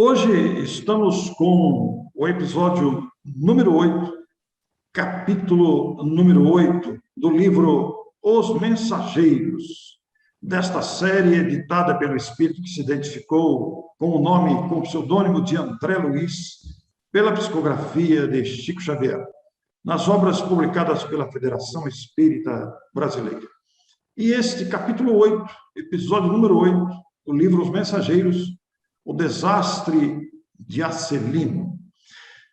Hoje estamos com o episódio número 8, capítulo número 8 do livro Os Mensageiros, desta série editada pelo Espírito que se identificou com o nome, com o pseudônimo de André Luiz, pela psicografia de Chico Xavier, nas obras publicadas pela Federação Espírita Brasileira. E este capítulo 8, episódio número 8, do livro Os Mensageiros, o desastre de Acelino.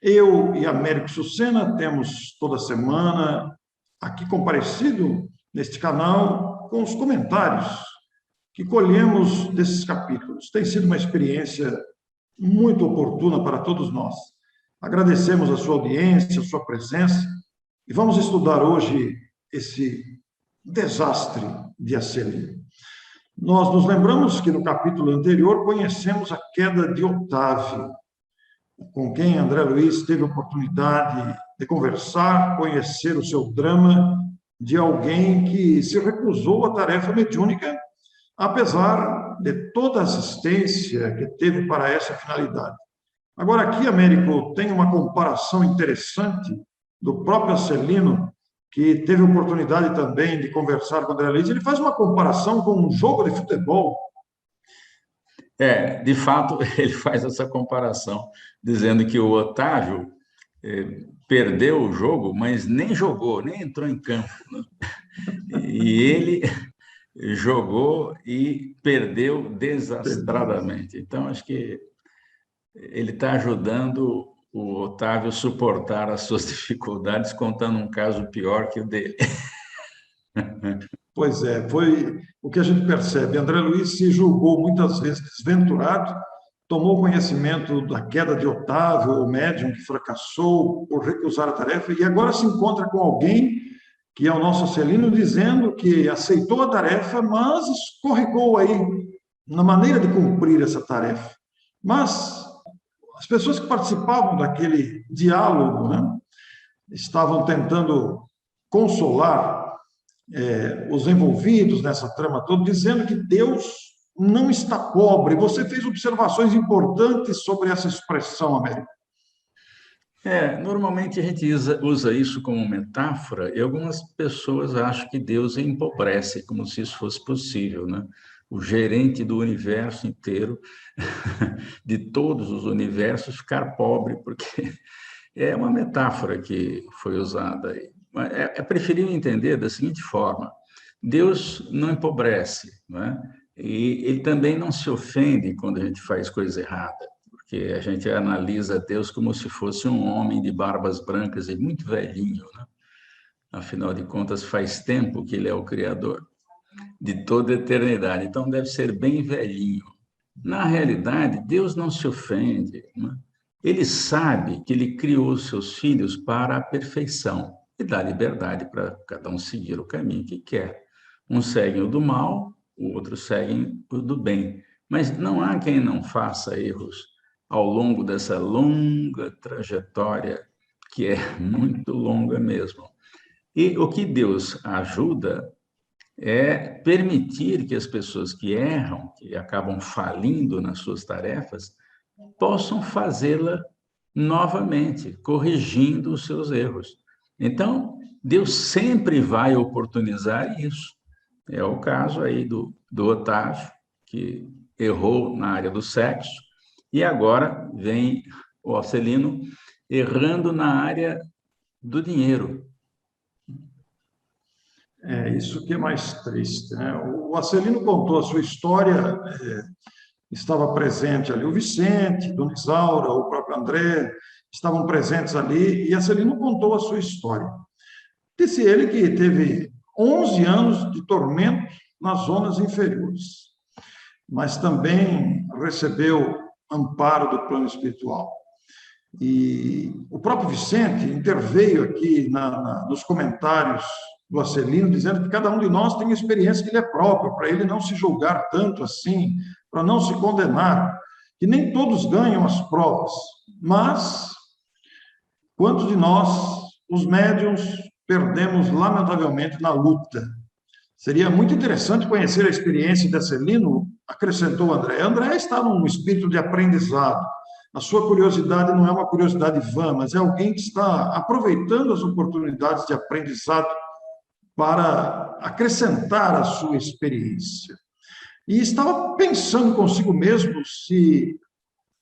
Eu e Américo Sucena temos toda semana aqui comparecido neste canal com os comentários que colhemos desses capítulos. Tem sido uma experiência muito oportuna para todos nós. Agradecemos a sua audiência, a sua presença e vamos estudar hoje esse desastre de Acelino. Nós nos lembramos que no capítulo anterior conhecemos a queda de Otávio, com quem André Luiz teve a oportunidade de conversar, conhecer o seu drama de alguém que se recusou à tarefa mediúnica, apesar de toda a assistência que teve para essa finalidade. Agora, aqui, Américo, tem uma comparação interessante do próprio Acelino, que teve a oportunidade também de conversar com o André Luiz. Ele faz uma comparação com um jogo de futebol. De fato, ele faz essa comparação, dizendo que o Otávio perdeu o jogo, mas nem jogou, nem entrou em campo, né? E ele jogou e perdeu desastradamente. Então, acho que ele está ajudando o Otávio suportar as suas dificuldades, contando um caso pior que o dele. Pois é, foi o que a gente percebe. André Luiz se julgou muitas vezes desventurado, tomou conhecimento da queda de Otávio, o médium que fracassou por recusar a tarefa, e agora se encontra com alguém, que é o nosso Acelino, dizendo que aceitou a tarefa, mas escorregou aí na maneira de cumprir essa tarefa. Mas as pessoas que participavam daquele diálogo, né, estavam tentando consolar os envolvidos nessa trama toda, dizendo que Deus não está pobre. Você fez observações importantes sobre essa expressão, Américo. Normalmente a gente usa isso como metáfora, e algumas pessoas acham que Deus empobrece, como se isso fosse possível, né? O gerente do universo inteiro, de todos os universos, ficar pobre, porque é uma metáfora que foi usada aí. É preferível entender da seguinte forma: Deus não empobrece, não é? E ele também não se ofende quando a gente faz coisa errada, porque a gente analisa Deus como se fosse um homem de barbas brancas e muito velhinho, né? Afinal de contas, faz tempo que ele é o Criador de toda a eternidade, então deve ser bem velhinho. Na realidade, Deus não se ofende, né? Ele sabe que ele criou os seus filhos para a perfeição e dá liberdade para cada um seguir o caminho que quer. Uns seguem o do mal, outros seguem o do bem. Mas não há quem não faça erros ao longo dessa longa trajetória, que é muito longa mesmo. E o que Deus ajuda é permitir que as pessoas que erram, que acabam falindo nas suas tarefas, possam fazê-la novamente, corrigindo os seus erros. Então, Deus sempre vai oportunizar isso. É o caso aí do Otávio, que errou na área do sexo, e agora vem o Acelino errando na área do dinheiro. Isso que é mais triste, né? O Acelino contou a sua história, estava presente ali o Vicente, Dona Isaura, o próprio André, estavam presentes ali, e Acelino contou a sua história. Disse ele que teve 11 anos de tormento nas zonas inferiores, mas também recebeu amparo do plano espiritual. E o próprio Vicente interveio aqui nos comentários do Acelino, dizendo que cada um de nós tem a experiência que lhe é própria, para ele não se julgar tanto assim, para não se condenar, que nem todos ganham as provas, mas quantos de nós, os médiuns, perdemos lamentavelmente na luta? Seria muito interessante conhecer a experiência de Acelino, acrescentou André. André está num espírito de aprendizado, A sua curiosidade não é uma curiosidade vã, mas é alguém que está aproveitando as oportunidades de aprendizado para acrescentar a sua experiência. E estava pensando consigo mesmo se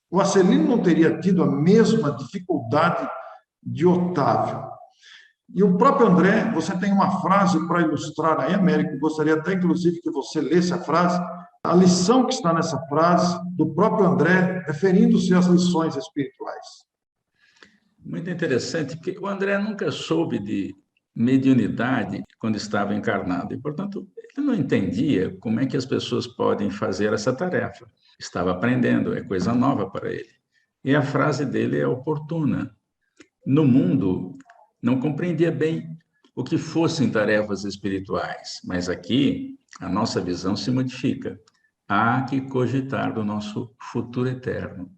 o Acelino não teria tido a mesma dificuldade de Otávio. E o próprio André, você tem uma frase para ilustrar aí, Américo, gostaria até, inclusive, que você lesse a frase, a lição que está nessa frase, do próprio André, referindo-se às lições espirituais. Muito interessante, porque o André nunca soube de mediunidade quando estava encarnado, e, portanto, ele não entendia como é que as pessoas podem fazer essa tarefa. Estava aprendendo, é coisa nova para ele. E a frase dele é oportuna. No mundo, não compreendia bem o que fossem tarefas espirituais, mas aqui a nossa visão se modifica. Há que cogitar do nosso futuro eterno.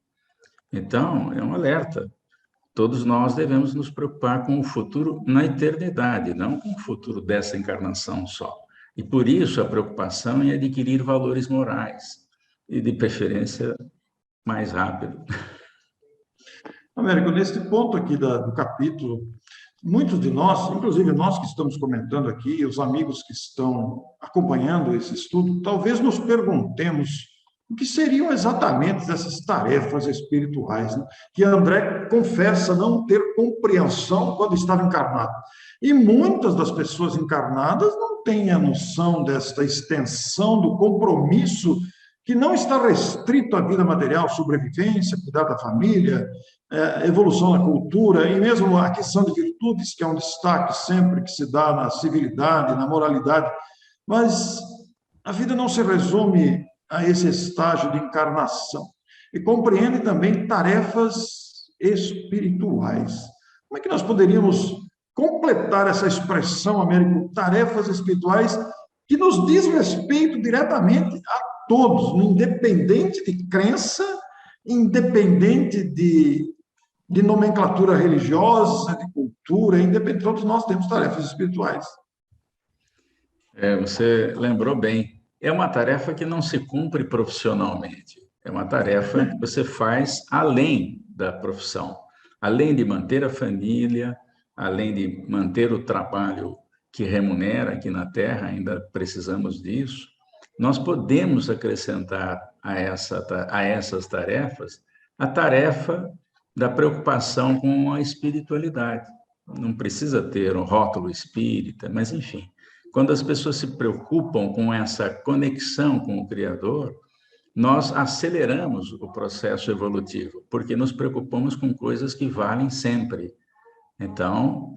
Então, é um alerta. Todos nós devemos nos preocupar com o futuro na eternidade, não com o futuro dessa encarnação só. E por isso a preocupação em adquirir valores morais, e de preferência mais rápido. Américo, neste ponto aqui do capítulo, muitos de nós, inclusive nós que estamos comentando aqui, os amigos que estão acompanhando esse estudo, talvez nos perguntemos o que seriam exatamente essas tarefas espirituais, né? Que André confessa não ter compreensão quando estava encarnado. E muitas das pessoas encarnadas não têm a noção desta extensão do compromisso que não está restrito à vida material, sobrevivência, cuidar da família, evolução na cultura, e mesmo a questão de virtudes, que é um destaque sempre que se dá na civilidade, na moralidade. Mas a vida não se resume a esse estágio de encarnação. E compreende também tarefas espirituais. Como é que nós poderíamos completar essa expressão, Américo, tarefas espirituais, que nos diz respeito diretamente a todos, independente de crença, independente de nomenclatura religiosa, de cultura, independente, todos nós temos tarefas espirituais. Você lembrou bem. É uma tarefa que não se cumpre profissionalmente. É uma tarefa que você faz além da profissão, além de manter a família, além de manter o trabalho que remunera aqui na Terra, ainda precisamos disso. Nós podemos acrescentar a essas tarefas a tarefa da preocupação com a espiritualidade. Não precisa ter um rótulo espírita, mas, enfim, quando as pessoas se preocupam com essa conexão com o Criador, nós aceleramos o processo evolutivo, porque nos preocupamos com coisas que valem sempre. Então,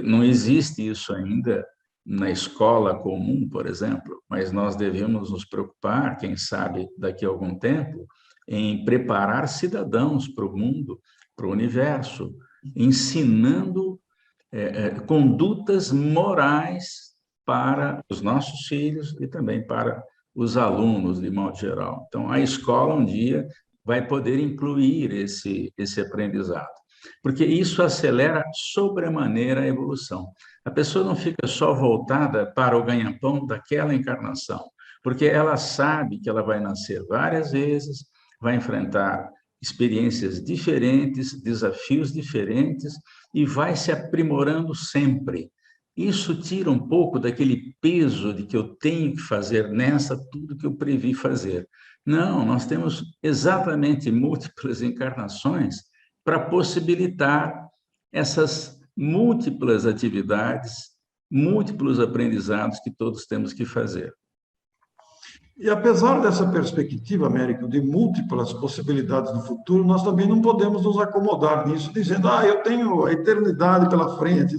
não existe isso ainda na escola comum, por exemplo, mas nós devemos nos preocupar, quem sabe daqui a algum tempo, em preparar cidadãos para o mundo, para o universo, ensinando condutas morais para os nossos filhos e também para os alunos, de modo geral. Então, a escola, um dia, vai poder incluir esse aprendizado, porque isso acelera sobremaneira a evolução. A pessoa não fica só voltada para o ganha-pão daquela encarnação, porque ela sabe que ela vai nascer várias vezes, vai enfrentar experiências diferentes, desafios diferentes, e vai se aprimorando sempre. Isso tira um pouco daquele peso de que eu tenho que fazer nessa tudo que eu previ fazer. Não, nós temos exatamente múltiplas encarnações para possibilitar essas múltiplas atividades, múltiplos aprendizados que todos temos que fazer. E apesar dessa perspectiva, Américo, de múltiplas possibilidades no futuro, nós também não podemos nos acomodar nisso, dizendo, eu tenho a eternidade pela frente.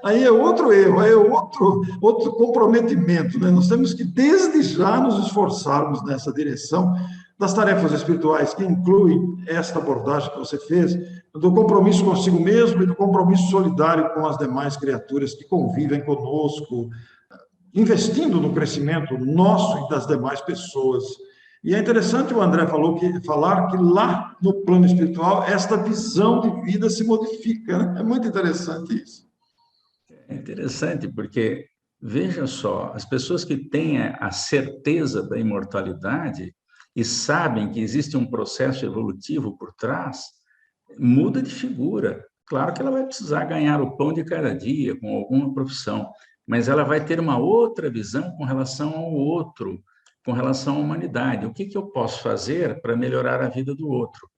Aí é outro erro, aí é outro comprometimento, né? Nós temos que, desde já, nos esforçarmos nessa direção das tarefas espirituais, que incluem esta abordagem que você fez, do compromisso consigo mesmo e do compromisso solidário com as demais criaturas que convivem conosco, investindo no crescimento nosso e das demais pessoas. E é interessante o André falar que lá no plano espiritual esta visão de vida se modifica, né? É muito interessante isso. É interessante porque, veja só, as pessoas que têm a certeza da imortalidade, e sabem que existe um processo evolutivo por trás, muda de figura. Claro que ela vai precisar ganhar o pão de cada dia com alguma profissão, mas ela vai ter uma outra visão com relação ao outro, com relação à humanidade. O que eu posso fazer para melhorar a vida do outro?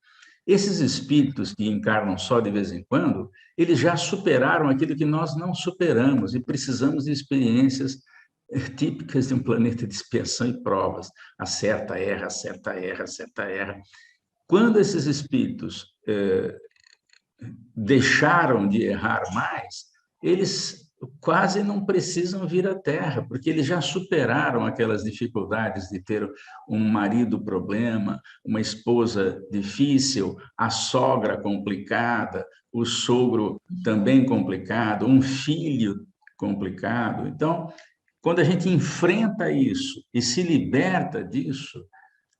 Esses espíritos que encarnam só de vez em quando, eles já superaram aquilo que nós não superamos e precisamos de experiências típicas de um planeta de expiação e provas. Acerta, erra, acerta, erra, acerta, erra. Quando esses espíritos deixaram de errar mais, eles quase não precisam vir à Terra, porque eles já superaram aquelas dificuldades de ter um marido problema, uma esposa difícil, a sogra complicada, o sogro também complicado, um filho complicado. Então, quando a gente enfrenta isso e se liberta disso,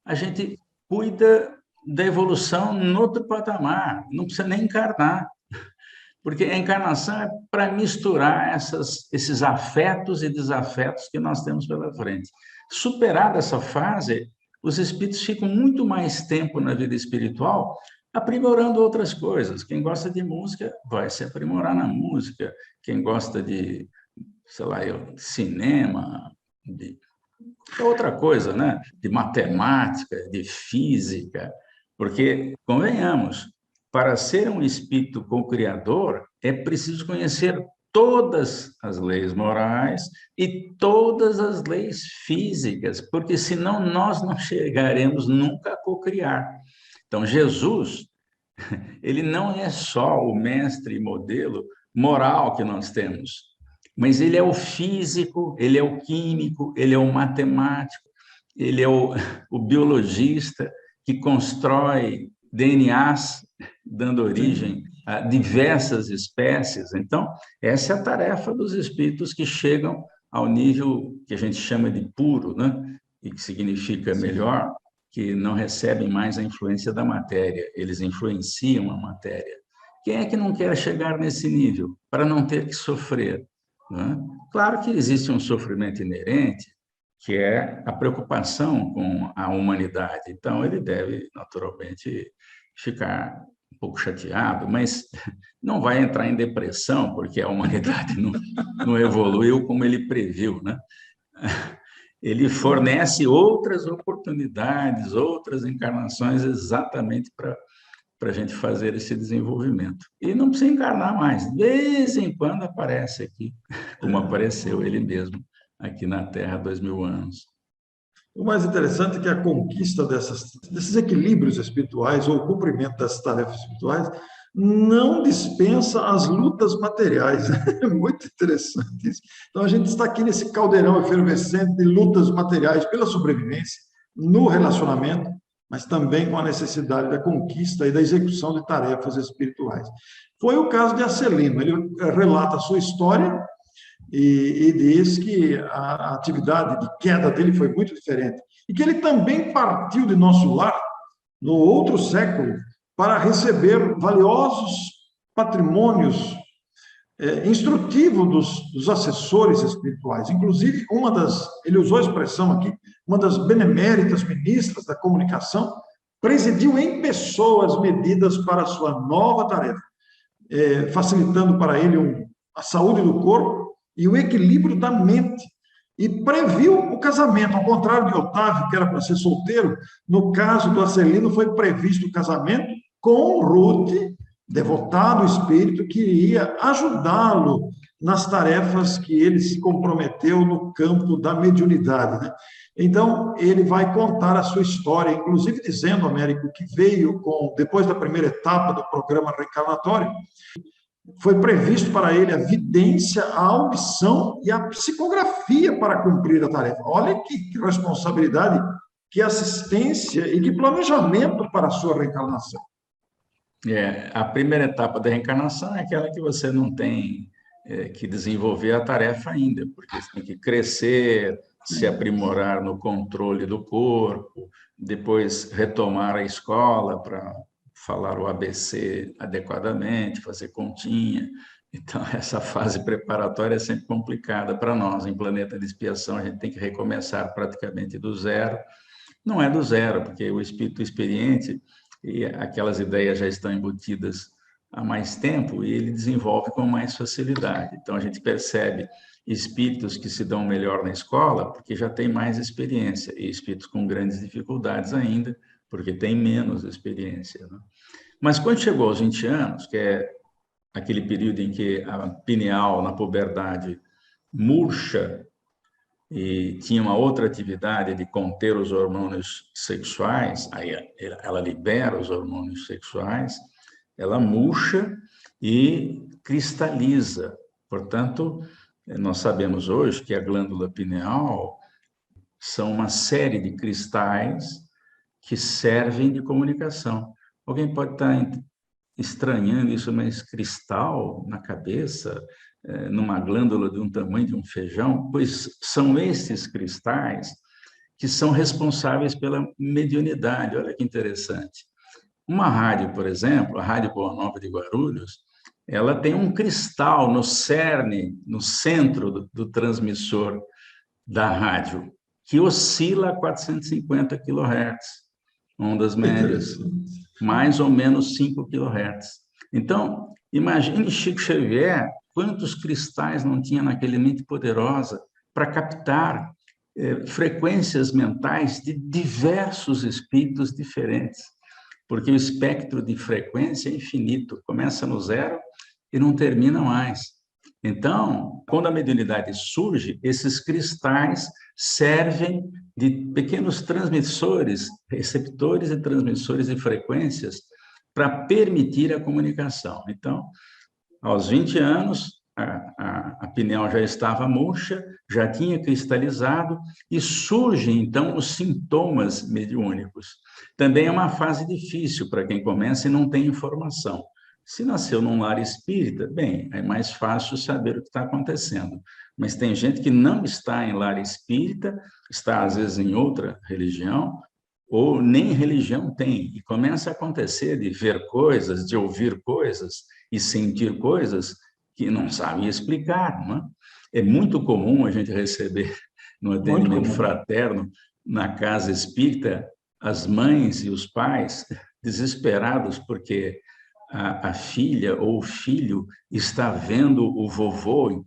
a gente cuida da evolução em outro patamar, não precisa nem encarnar, porque a encarnação é para misturar esses afetos e desafetos que nós temos pela frente. Superada essa fase, os espíritos ficam muito mais tempo na vida espiritual aprimorando outras coisas. Quem gosta de música vai se aprimorar na música, quem gosta de, sei lá, cinema, de outra coisa, né? De matemática, de física, porque, convenhamos, para ser um espírito co-criador, é preciso conhecer todas as leis morais e todas as leis físicas, porque senão nós não chegaremos nunca a co-criar. Então, Jesus, ele não é só o mestre e modelo moral que nós temos, mas ele é o físico, ele é o químico, ele é o matemático, ele é o biologista que constrói DNAs, dando origem a diversas espécies. Então, essa é a tarefa dos espíritos que chegam ao nível que a gente chama de puro, né? E que significa melhor, que não recebem mais a influência da matéria, eles influenciam a matéria. Quem é que não quer chegar nesse nível para não ter que sofrer? Né? Claro que existe um sofrimento inerente, que é a preocupação com a humanidade. Então, ele deve, naturalmente, ficar um pouco chateado, mas não vai entrar em depressão, porque a humanidade não evoluiu como ele previu, né? Ele fornece outras oportunidades, outras encarnações, exatamente para a gente fazer esse desenvolvimento. E não precisa encarnar mais. De vez em quando aparece aqui, como apareceu ele mesmo aqui na Terra há 2000 anos. O mais interessante é que a conquista desses equilíbrios espirituais, ou o cumprimento das tarefas espirituais, não dispensa as lutas materiais. É muito interessante isso. Então, a gente está aqui nesse caldeirão efervescente de lutas materiais pela sobrevivência, no relacionamento, mas também com a necessidade da conquista e da execução de tarefas espirituais. Foi o caso de Acelino. Ele relata a sua história e diz que a atividade de queda dele foi muito diferente. E que ele também partiu de nosso lar, no outro século, para receber valiosos patrimônios instrutivos dos assessores espirituais. Inclusive, ele usou a expressão aqui, uma das beneméritas ministras da comunicação, presidiu em pessoa as medidas para a sua nova tarefa, facilitando para ele a saúde do corpo e o equilíbrio da mente, e previu o casamento, ao contrário de Otávio, que era para ser solteiro. No caso do Acelino, foi previsto o casamento com Ruth, devotado espírito, que iria ajudá-lo nas tarefas que ele se comprometeu no campo da mediunidade, né? Então, ele vai contar a sua história, inclusive dizendo, Américo, que veio depois da primeira etapa do programa reencarnatório, foi previsto para ele a vidência, a audição e a psicografia para cumprir a tarefa. Olha que responsabilidade, que assistência e que planejamento para a sua reencarnação. A primeira etapa da reencarnação é aquela que você não tem que desenvolver a tarefa ainda, porque você tem que crescer, se aprimorar no controle do corpo, depois retomar a escola para falar o ABC adequadamente, fazer continha. Então, essa fase preparatória é sempre complicada para nós. Em planeta de expiação, a gente tem que recomeçar praticamente do zero, Não é do zero, porque o espírito experiente e aquelas ideias já estão embutidas há mais tempo e ele desenvolve com mais facilidade. Então, a gente percebe espíritos que se dão melhor na escola porque já têm mais experiência, e espíritos com grandes dificuldades ainda, porque têm menos experiência, né? Mas quando chegou aos 20 anos, que é aquele período em que a pineal, na puberdade, murcha e tinha uma outra atividade de conter os hormônios sexuais, aí ela libera os hormônios sexuais, ela murcha e cristaliza. Portanto, nós sabemos hoje que a glândula pineal são uma série de cristais que servem de comunicação. Alguém pode estar estranhando isso, mas cristal na cabeça, numa glândula de um tamanho de um feijão, pois são esses cristais que são responsáveis pela mediunidade. Olha que interessante. Uma rádio, por exemplo, a Rádio Boa Nova de Guarulhos, ela tem um cristal no cerne, no centro do transmissor da rádio, que oscila a 450 kHz, ondas médias, mais ou menos 5 kHz. Então, imagine Chico Xavier, quantos cristais não tinha naquele mente poderosa para captar frequências mentais de diversos espíritos diferentes, porque o espectro de frequência é infinito, começa no zero e não termina mais. Então, quando a mediunidade surge, esses cristais servem de pequenos transmissores, receptores e transmissores de frequências para permitir a comunicação. Então, aos 20 anos, a pineal já estava murcha, já tinha cristalizado e surgem, então, os sintomas mediúnicos. Também é uma fase difícil para quem começa e não tem informação. Se nasceu num lar espírita, bem, é mais fácil saber o que está acontecendo. Mas tem gente que não está em lar espírita, está às vezes em outra religião, ou nem religião tem, e começa a acontecer de ver coisas, de ouvir coisas e sentir coisas que não sabem explicar, não é? É muito comum a gente receber no atendimento fraterno, na casa espírita, as mães e os pais desesperados porque a filha ou o filho está vendo o vovô em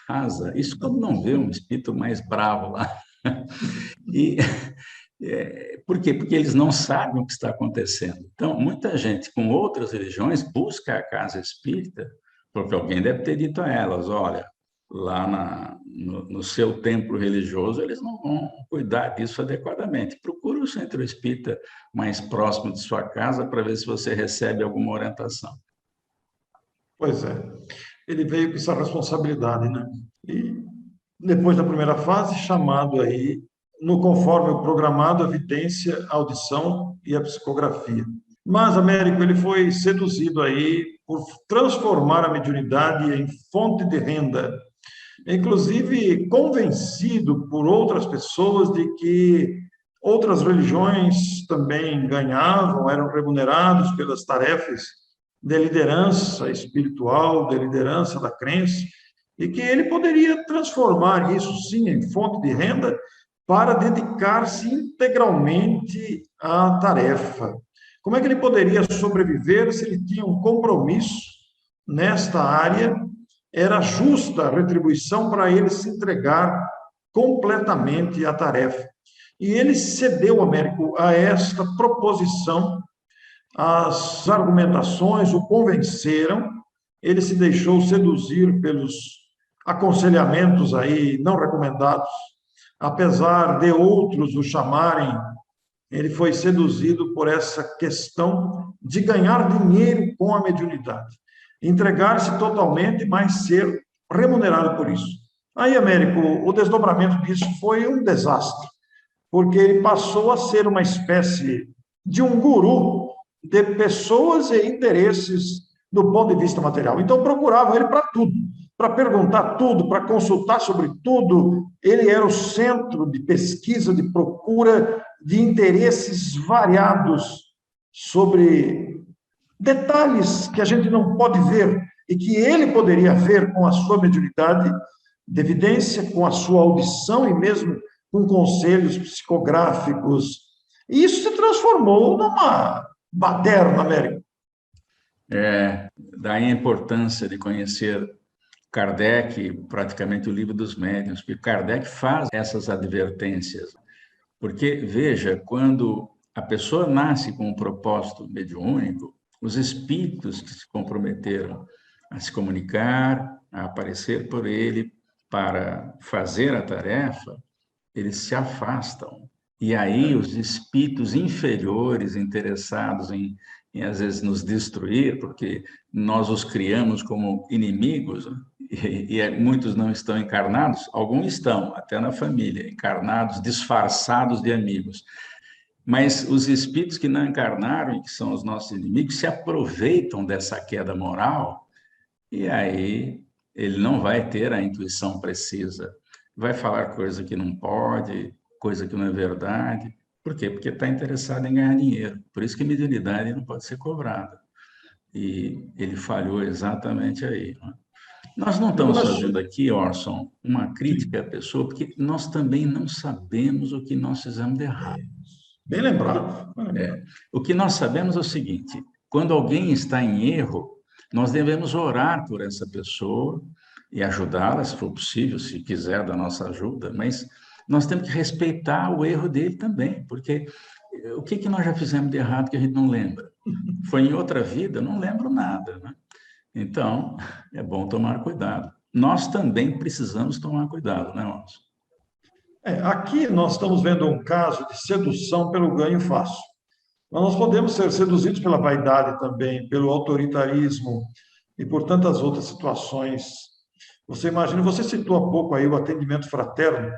casa. Isso quando não vê um espírito mais bravo lá. E por quê? Porque eles não sabem o que está acontecendo. Então, muita gente com outras religiões busca a casa espírita porque alguém deve ter dito a elas, olha, lá no seu templo religioso, eles não vão cuidar disso adequadamente. Procure o centro espírita mais próximo de sua casa para ver se você recebe alguma orientação. Pois é. Ele veio com essa responsabilidade, né? E depois da primeira fase, chamado aí, no conforme o programado, a vidência, a audição e a psicografia. Mas Américo, ele foi seduzido aí por transformar a mediunidade em fonte de renda, inclusive convencido por outras pessoas de que outras religiões também ganhavam, eram remunerados pelas tarefas de liderança espiritual, de liderança da crença, e que ele poderia transformar isso, sim, em fonte de renda para dedicar-se integralmente à tarefa. Como é que ele poderia sobreviver se ele tinha um compromisso nesta área? Era justa a retribuição para ele se entregar completamente à tarefa. E ele cedeu, Américo, a esta proposição. As argumentações o convenceram, ele se deixou seduzir pelos aconselhamentos aí não recomendados, apesar de outros o chamarem. Ele foi seduzido por essa questão de ganhar dinheiro com a mediunidade, entregar-se totalmente, mas ser remunerado por isso. Aí, Américo, o desdobramento disso foi um desastre, porque ele passou a ser uma espécie de um guru de pessoas e interesses do ponto de vista material. Então, procuravam ele para tudo, para perguntar tudo, para consultar sobre tudo. Ele era o centro de pesquisa, de procura de interesses variados sobre detalhes que a gente não pode ver e que ele poderia ver com a sua mediunidade de evidência, com a sua audição e mesmo com conselhos psicográficos E isso se transformou numa baderna, Américo. Daí a importância de conhecer Kardec, praticamente o livro dos médiuns, porque Kardec faz essas advertências. Porque, veja, quando a pessoa nasce com um propósito mediúnico, os espíritos que se comprometeram a se comunicar, a aparecer por ele para fazer a tarefa, eles se afastam. E aí os espíritos inferiores interessados às vezes, nos destruir, porque nós os criamos como inimigos, né? Muitos não estão encarnados, alguns estão, até na família, encarnados, disfarçados de amigos. Mas os espíritos que não encarnaram e que são os nossos inimigos se aproveitam dessa queda moral e aí ele não vai ter a intuição precisa. Vai falar coisa que não pode, coisa que não é verdade. Por quê? Porque está interessado em ganhar dinheiro. Por isso que mediunidade não pode ser cobrada. E ele falhou exatamente aí. Né? Nós não estamos fazendo aqui, Orson, uma crítica à pessoa, porque nós também não sabemos o que nós fizemos de errado. Bem lembrado. O que nós sabemos é o seguinte: quando alguém está em erro, nós devemos orar por essa pessoa e ajudá-la, se for possível, se quiser da nossa ajuda, mas nós temos que respeitar o erro dele também, porque o que nós já fizemos de errado que a gente não lembra? Foi em outra vida? Não lembro nada, né? Então, é bom tomar cuidado. Nós também precisamos tomar cuidado, né, Orson? Aqui nós estamos vendo um caso de sedução pelo ganho fácil. Mas nós podemos ser seduzidos pela vaidade também, pelo autoritarismo e por tantas outras situações. Você imagina, você citou há pouco aí o atendimento fraterno.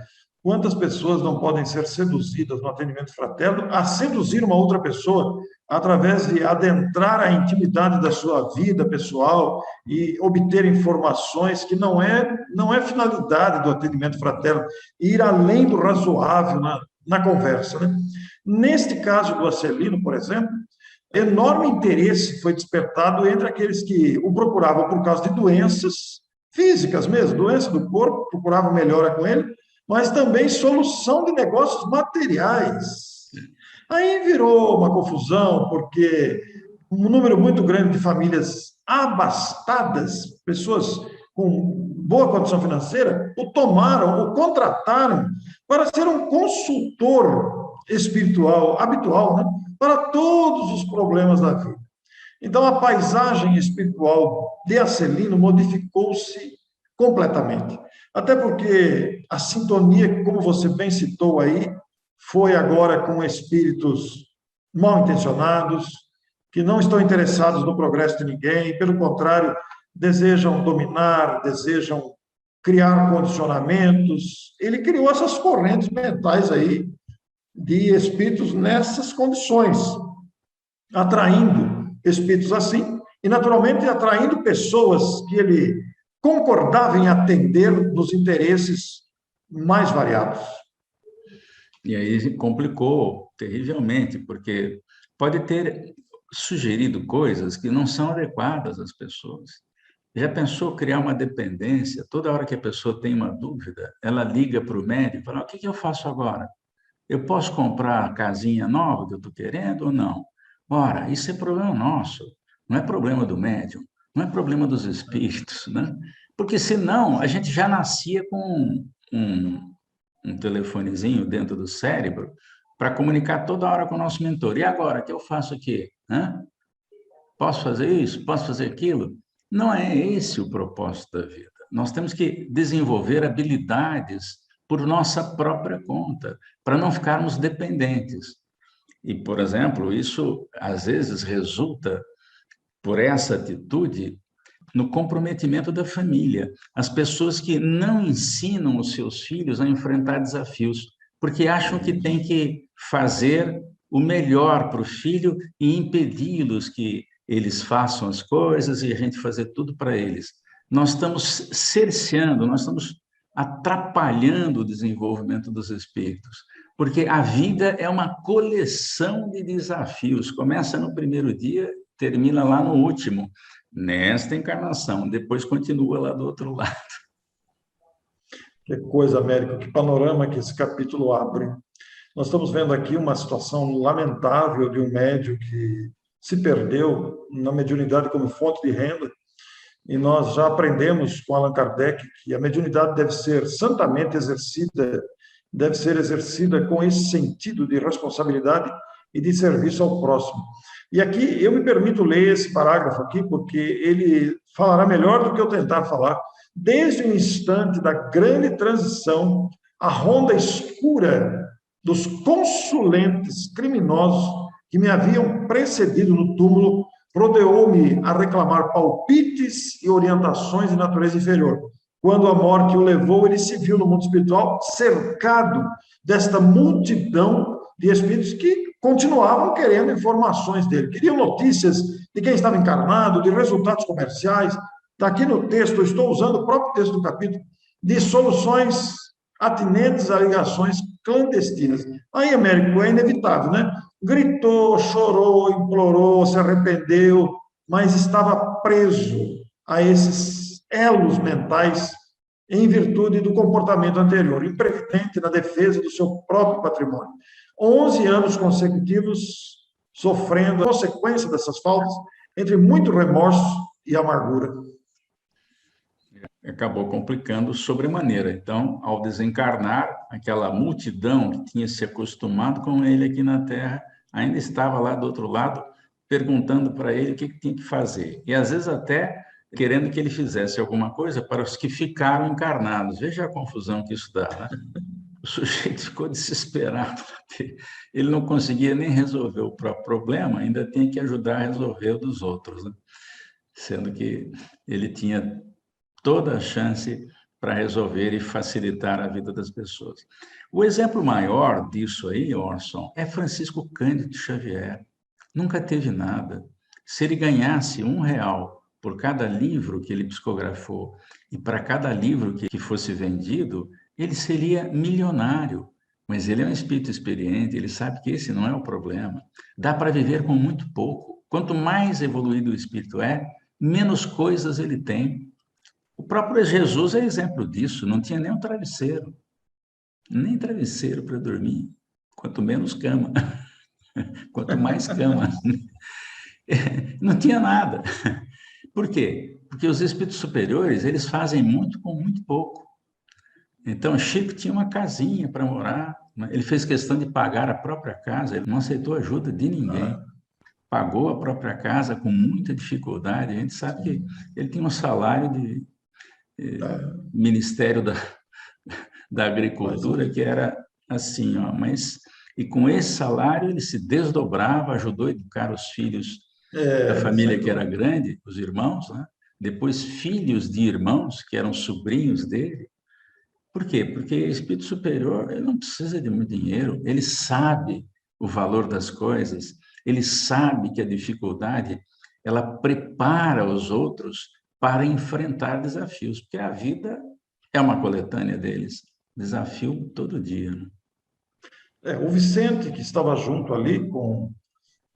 Quantas pessoas não podem ser seduzidas no atendimento fraterno a seduzir uma outra pessoa através de adentrar a intimidade da sua vida pessoal e obter informações que não é finalidade do atendimento fraterno, ir além do razoável na conversa, né? Neste caso do Acelino, por exemplo, enorme interesse foi despertado entre aqueles que o procuravam por causa de doenças físicas mesmo, doenças do corpo, procuravam melhora com ele, mas também solução de negócios materiais. Aí virou uma confusão, porque um número muito grande de famílias abastadas, pessoas com boa condição financeira, o tomaram, o contrataram para ser um consultor espiritual habitual, né? Para todos os problemas da vida. Então, a paisagem espiritual de Acelino modificou-se completamente. Até porque a sintonia, como você bem citou aí, foi agora com espíritos mal intencionados, que não estão interessados no progresso de ninguém, pelo contrário, desejam dominar, desejam criar condicionamentos. Ele criou essas correntes mentais aí de espíritos nessas condições, atraindo espíritos assim e, naturalmente, atraindo pessoas que ele concordava em atender nos interesses mais variados. E aí complicou terrivelmente, porque pode ter sugerido coisas que não são adequadas às pessoas. Já pensou criar uma dependência? Toda hora que a pessoa tem uma dúvida, ela liga para o médico e fala: o que eu faço agora? Eu posso comprar a casinha nova que eu estou querendo ou não? Ora, isso é problema nosso, não é problema do médium, não é problema dos espíritos, né? Porque senão a gente já nascia com um telefonezinho dentro do cérebro para comunicar toda hora com o nosso mentor. E agora, o que eu faço aqui? Hã? Posso fazer isso? Posso fazer aquilo? Não é esse o propósito da vida. Nós temos que desenvolver habilidades por nossa própria conta, para não ficarmos dependentes. E, por exemplo, isso às vezes resulta, por essa atitude, no comprometimento da família. As pessoas que não ensinam os seus filhos a enfrentar desafios, porque acham que tem que fazer o melhor para o filho e impedi-los que eles façam as coisas e a gente fazer tudo para eles. Nós estamos cerceando, nós estamos atrapalhando o desenvolvimento dos espíritos, porque a vida é uma coleção de desafios. Começa no primeiro dia, termina lá no último, nesta encarnação, depois continua lá do outro lado. Que coisa, Américo, que panorama que esse capítulo abre. Nós estamos vendo aqui uma situação lamentável de um médium que se perdeu na mediunidade como fonte de renda, e nós já aprendemos com Allan Kardec que a mediunidade deve ser santamente exercida, deve ser exercida com esse sentido de responsabilidade e de serviço ao próximo. E aqui eu me permito ler esse parágrafo aqui, porque ele falará melhor do que eu tentar falar. Desde o instante da grande transição, a ronda escura dos consulentes criminosos que me haviam precedido no túmulo rodeou-me a reclamar palpites e orientações de natureza inferior. Quando a morte o levou, ele se viu no mundo espiritual cercado desta multidão de espíritos que continuavam querendo informações dele, queriam notícias de quem estava encarnado, de resultados comerciais. Está aqui no texto, eu estou usando o próprio texto do capítulo, de soluções atinentes a ligações clandestinas. Aí, Américo, é inevitável, né? Gritou, chorou, implorou, se arrependeu, mas estava preso a esses elos mentais em virtude do comportamento anterior, imprevidente na defesa do seu próprio patrimônio. 11 anos consecutivos sofrendo a consequência dessas faltas, entre muito remorso e amargura. Acabou complicando sobremaneira. Então, ao desencarnar, aquela multidão que tinha se acostumado com ele aqui na Terra, ainda estava lá do outro lado, perguntando para ele o que tinha que fazer. E, às vezes, até querendo que ele fizesse alguma coisa para os que ficaram encarnados. Veja a confusão que isso dá, né? O sujeito ficou desesperado, porque ele não conseguia nem resolver o próprio problema, ainda tinha que ajudar a resolver o dos outros, né? Sendo que ele tinha toda a chance para resolver e facilitar a vida das pessoas. O exemplo maior disso aí, Orson, é Francisco Cândido Xavier. Nunca teve nada. Se ele ganhasse R$ 1 por cada livro que ele psicografou e para cada livro que fosse vendido, ele seria milionário. Mas ele é um espírito experiente, ele sabe que esse não é o problema. Dá para viver com muito pouco. Quanto mais evoluído o espírito é, menos coisas ele tem. O próprio Jesus é exemplo disso, não tinha nem um travesseiro, nem travesseiro para dormir, quanto menos cama, quanto mais cama. Não tinha nada. Por quê? Porque os espíritos superiores, eles fazem muito com muito pouco. Então, Chico tinha uma casinha para morar, ele fez questão de pagar a própria casa, ele não aceitou ajuda de ninguém. Pagou a própria casa com muita dificuldade. A gente sabe que ele tinha um salário de Ministério da Agricultura, que era assim, ó, mas e com esse salário ele se desdobrava, ajudou a educar os filhos da família que era grande, os irmãos, né? Depois filhos de irmãos que eram sobrinhos dele. Por quê? Porque o espírito superior ele não precisa de muito dinheiro, ele sabe o valor das coisas, ele sabe que a dificuldade ela prepara os outros para enfrentar desafios, porque a vida é uma coletânea deles, desafio todo dia. Né? O Vicente, que estava junto ali com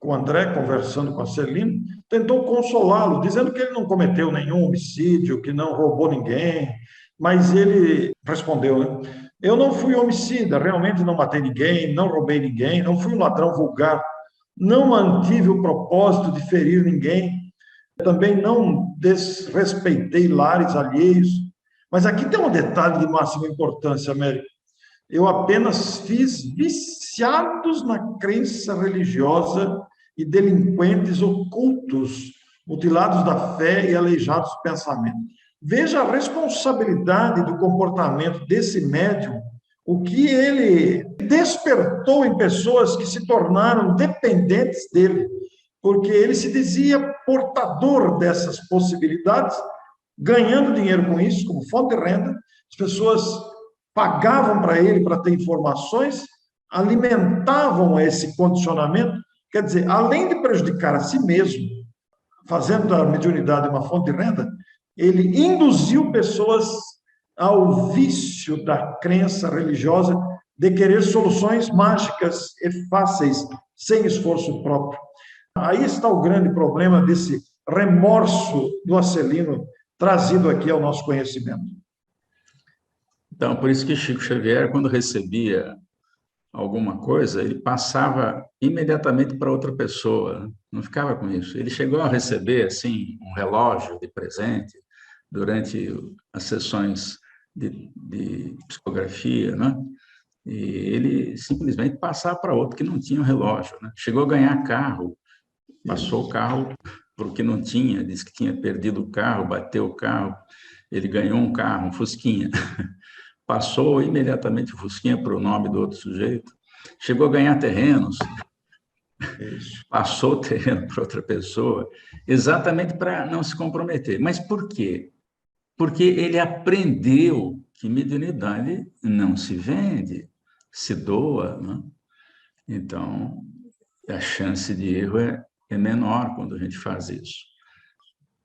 o André, conversando com a Celina, tentou consolá-lo, dizendo que ele não cometeu nenhum homicídio, que não roubou ninguém, mas ele respondeu, né? Eu não fui homicida, realmente não matei ninguém, não roubei ninguém, não fui um ladrão vulgar, não mantive o propósito de ferir ninguém, também não desrespeitei lares alheios. Mas aqui tem um detalhe de máxima importância, Américo. Eu apenas fiz viciados na crença religiosa e delinquentes ocultos, mutilados da fé e aleijados do pensamento. Veja a responsabilidade do comportamento desse médium, o que ele despertou em pessoas que se tornaram dependentes dele, porque ele se dizia portador dessas possibilidades, ganhando dinheiro com isso, como fonte de renda. As pessoas pagavam para ele para ter informações, alimentavam esse condicionamento. Quer dizer, além de prejudicar a si mesmo, fazendo da mediunidade uma fonte de renda, ele induziu pessoas ao vício da crença religiosa de querer soluções mágicas e fáceis, sem esforço próprio. Aí está o grande problema desse remorso do Acelino trazido aqui ao nosso conhecimento. Então, por isso que Chico Xavier, quando recebia alguma coisa, ele passava imediatamente para outra pessoa, né? Não ficava com isso. Ele chegou a receber, assim, um relógio de presente durante as sessões de psicografia, né? E ele simplesmente passava para outro que não tinha o relógio, né? Chegou a ganhar carro, passou o Isso. carro para o que não tinha, disse que tinha perdido o carro, bateu o carro, ele ganhou um carro, um Fusquinha, passou imediatamente o Fusquinha para o nome do outro sujeito, chegou a ganhar terrenos, Isso. passou o terreno para outra pessoa, exatamente para não se comprometer. Mas por quê? Porque ele aprendeu que mediunidade não se vende, se doa, né? Então, a chance de erro é menor quando a gente faz isso.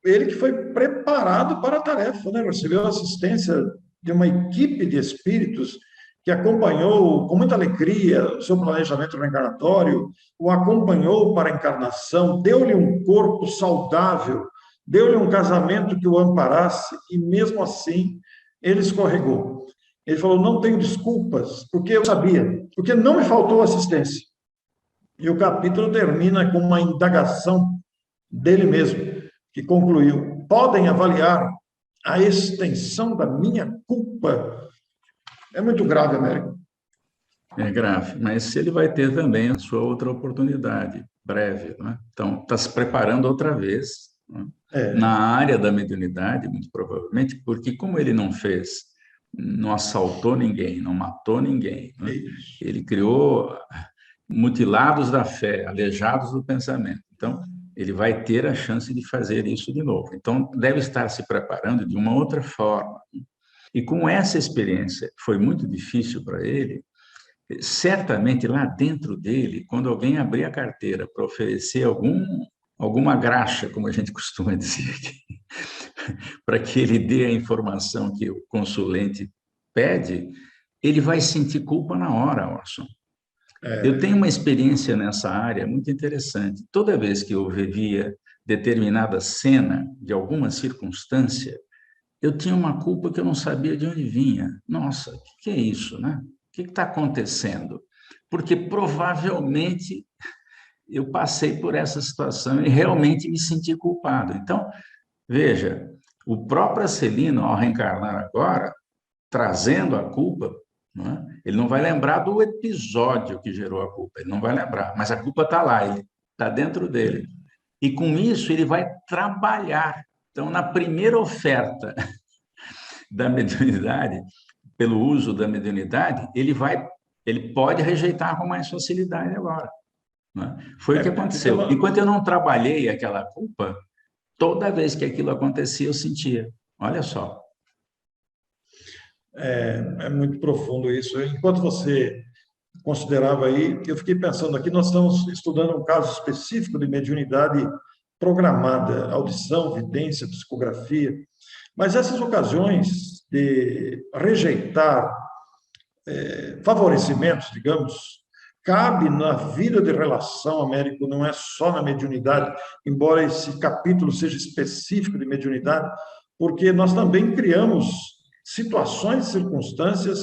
Ele que foi preparado para a tarefa, né? Recebeu assistência de uma equipe de espíritos que acompanhou com muita alegria o seu planejamento reencarnatório, o acompanhou para a encarnação, deu-lhe um corpo saudável, deu-lhe um casamento que o amparasse, e mesmo assim ele escorregou. Ele falou: não tenho desculpas, porque eu sabia, porque não me faltou assistência. E o capítulo termina com uma indagação dele mesmo, que concluiu: podem avaliar a extensão da minha culpa? É muito grave, Américo. É grave, mas ele vai ter também a sua outra oportunidade, breve, né? Então, está se preparando outra vez, né? Na É, área da mediunidade, muito provavelmente, porque como ele não fez, não assaltou ninguém, não matou ninguém, é né? isso. Ele criou mutilados da fé, aleijados do pensamento. Então, ele vai ter a chance de fazer isso de novo. Então, deve estar se preparando de uma outra forma. E com essa experiência, foi muito difícil para ele, certamente lá dentro dele, quando alguém abrir a carteira para oferecer alguma graxa, como a gente costuma dizer aqui, para que ele dê a informação que o consulente pede, ele vai sentir culpa na hora, Orson. Eu tenho uma experiência nessa área muito interessante. Toda vez que eu revia determinada cena de alguma circunstância, eu tinha uma culpa que eu não sabia de onde vinha. Nossa, o que é isso, né? O que está acontecendo? Porque provavelmente eu passei por essa situação e realmente me senti culpado. Então, veja, o próprio Celino, ao reencarnar agora, trazendo a culpa, não é? Ele não vai lembrar do episódio que gerou a culpa, ele não vai lembrar, mas a culpa está lá, ele está dentro dele. E com isso ele vai trabalhar. Então, na primeira oferta da mediunidade, pelo uso da mediunidade, ele pode rejeitar com mais facilidade agora. Né? Foi o que Porque tem aconteceu. uma, Enquanto eu não trabalhei aquela culpa, toda vez que aquilo acontecia, eu sentia. Olha só. é muito profundo isso. Enquanto você considerava aí, eu fiquei pensando aqui, nós estamos estudando um caso específico de mediunidade programada, audição, vidência, psicografia, mas essas ocasiões de rejeitar favorecimentos, digamos, cabe na vida de relação, Américo, não é só na mediunidade, embora esse capítulo seja específico de mediunidade, porque nós também criamos situações e circunstâncias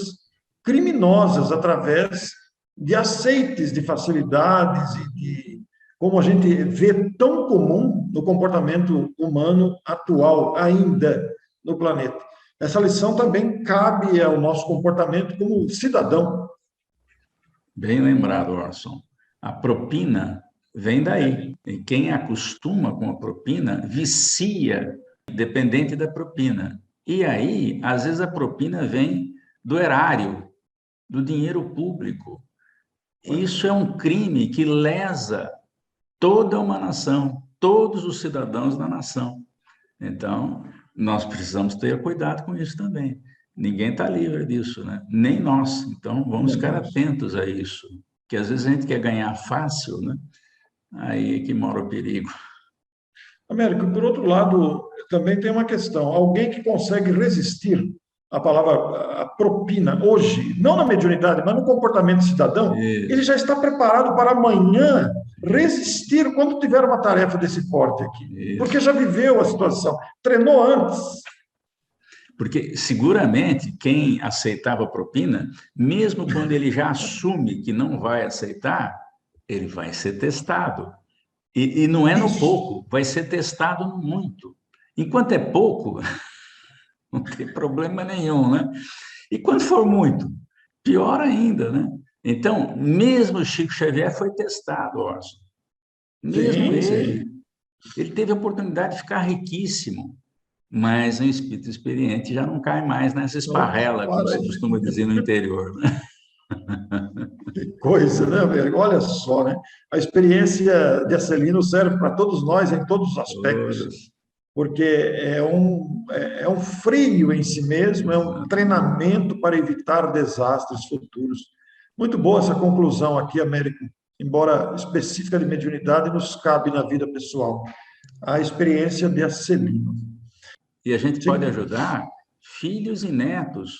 criminosas através de aceites de facilidades e de como a gente vê tão comum no comportamento humano atual ainda no planeta. Essa lição também cabe ao nosso comportamento como cidadão. Bem lembrado, Orson. A propina vem daí. E quem acostuma com a propina vicia, dependente da propina. E aí, às vezes, a propina vem do erário, do dinheiro público. Isso é um crime que lesa toda uma nação, todos os cidadãos da nação. Então, nós precisamos ter cuidado com isso também. Ninguém está livre disso, né? Nem nós. Então, vamos ficar atentos a isso. Que às vezes a gente quer ganhar fácil, né? Aí é que mora o perigo. Américo, por outro lado, também tem uma questão. Alguém que consegue resistir à palavra à propina hoje, não na mediunidade, mas no comportamento cidadão, ele já Isso, está preparado para amanhã resistir quando tiver uma tarefa desse porte aqui, porque isso. já viveu a situação, treinou antes. Porque, seguramente, quem aceitava propina, mesmo quando ele já assume que não vai aceitar, ele vai ser testado. E não é no Isso. pouco, vai ser testado no muito. Enquanto é pouco, não tem problema nenhum, né? E quando for muito, pior ainda, né? Então, mesmo Chico Xavier foi testado, Orson. Mesmo Sim, ele. sim. Ele teve a oportunidade de ficar riquíssimo, mas um espírito experiente já não cai mais nessa Opa, esparrela, como para se aí. costuma dizer no interior, né? Que coisa, né, velho? Olha só, né? A experiência de Acelino serve para todos nós em todos os aspectos, Todos. porque é um freio em si mesmo, é um Exatamente. treinamento para evitar desastres futuros. Muito boa essa conclusão aqui, Américo, embora específica de mediunidade, nos cabe na vida pessoal. A experiência de Acelino. E a gente pode Sim, ajudar filhos e netos,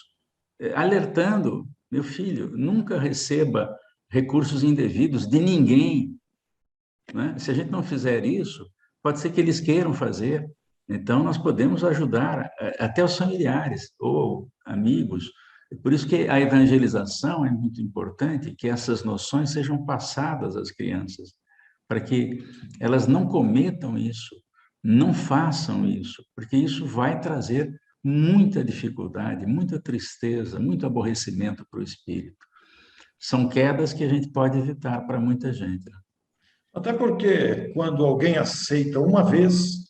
alertando, meu filho, nunca receba recursos indevidos de ninguém, né? Se a gente não fizer isso, pode ser que eles queiram fazer. Então, nós podemos ajudar até os familiares ou amigos. Por isso que a evangelização é muito importante, que essas noções sejam passadas às crianças, para que elas não cometam isso, não façam isso, porque isso vai trazer muita dificuldade, muita tristeza, muito aborrecimento para o espírito. São quedas que a gente pode evitar para muita gente. até porque quando alguém aceita uma vez,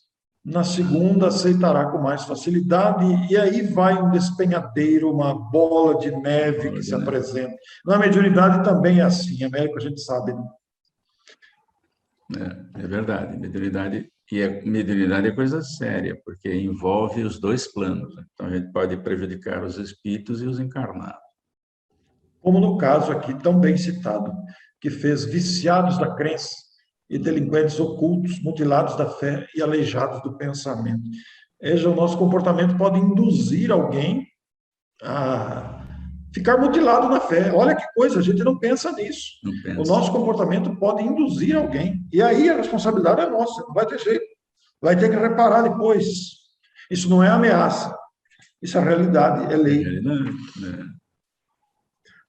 na segunda aceitará com mais facilidade, e aí vai um despenhadeiro, uma bola de neve que se Pode, né? apresenta. Na mediunidade também é assim, Américo, a gente sabe, né? É verdade. Mediunidade é coisa séria, porque envolve os dois planos, né? Então, a gente pode prejudicar os espíritos e os encarnados. Como no caso aqui tão bem citado, que fez viciados da crença e delinquentes ocultos, mutilados da fé e aleijados do pensamento. Veja, o nosso comportamento pode induzir alguém a ficar mutilado na fé. Olha que coisa, a gente não pensa nisso. Não O pensa. nosso comportamento pode induzir alguém. E aí a responsabilidade é nossa, não vai ter jeito. Vai ter que reparar depois. Isso não é ameaça, isso é realidade, é É lei. realidade, né?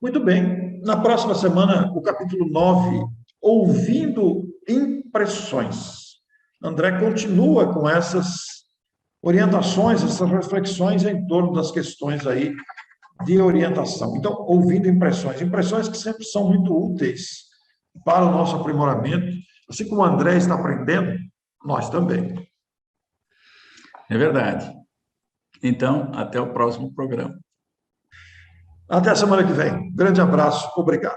Muito bem. Na próxima semana, o capítulo 9, Ouvindo Impressões. André continua com essas orientações, essas reflexões em torno das questões aí de orientação. Então, ouvindo impressões, impressões que sempre são muito úteis para o nosso aprimoramento, assim como o André está aprendendo, nós também. É verdade. Então, até o próximo programa. Até a semana que vem. Grande abraço, obrigado.